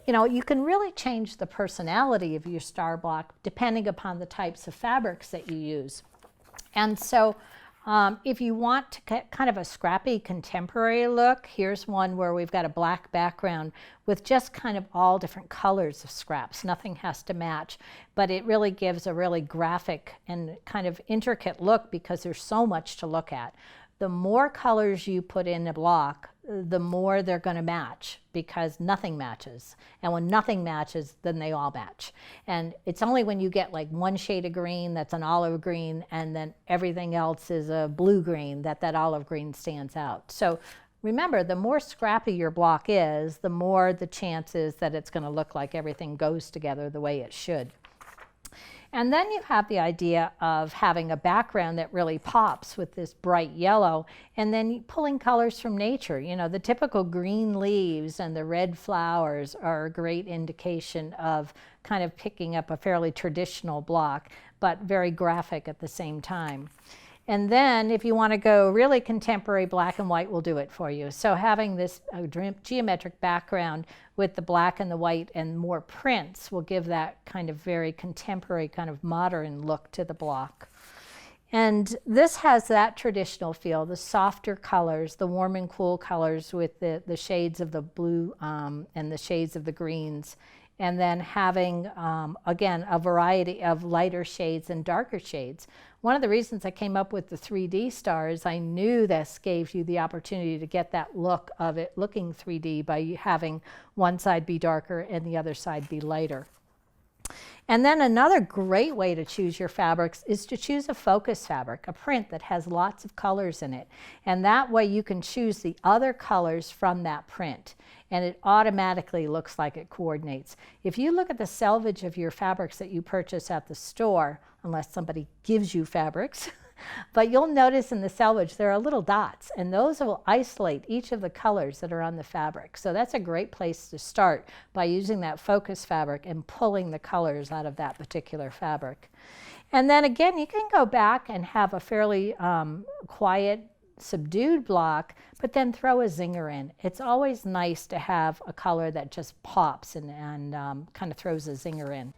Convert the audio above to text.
you know, you can really change the personality of your star block depending upon the types of fabrics that you use. And so if you want to get kind of a scrappy contemporary look, here's one where we've got a black background with just kind of all different colors of scraps. Nothing has to match, but it really gives a really graphic and kind of intricate look because there's so much to look at. The more colors you put in a block, the more they're going to match, because nothing matches. And when nothing matches, then they all match. And it's only when you get like one shade of green that's an olive green and then everything else is a blue green that that olive green stands out. So remember, the more scrappy your block is, the more the chances that it's going to look like everything goes together the way it should. And then you have the idea of having a background that really pops with this bright yellow, and then pulling colors from nature. You know, the typical green leaves and the red flowers are a great indication of kind of picking up a fairly traditional block, but very graphic at the same time. And then if you want to go really contemporary, black and white will do it for you. So having this geometric background with the black and the white and more prints will give that kind of very contemporary, kind of modern look to the block. And this has that traditional feel, the softer colors, the warm and cool colors with the shades of the blue and the shades of the greens. And then having, again, a variety of lighter shades and darker shades. One of the reasons I came up with the 3D stars, I knew this gave you the opportunity to get that look of it looking 3D by having one side be darker and the other side be lighter. And then another great way to choose your fabrics is to choose a focus fabric, a print that has lots of colors in it. And that way you can choose the other colors from that print, and it automatically looks like it coordinates. If you look at the selvage of your fabrics that you purchase at the store, unless somebody gives you fabrics, but you'll notice in the selvage there are little dots, and those will isolate each of the colors that are on the fabric. So that's a great place to start, by using that focus fabric and pulling the colors out of that particular fabric. And then again, you can go back and have a fairly quiet, subdued block, but then throw a zinger in. It's always nice to have a color that just pops and kind of throws a zinger in.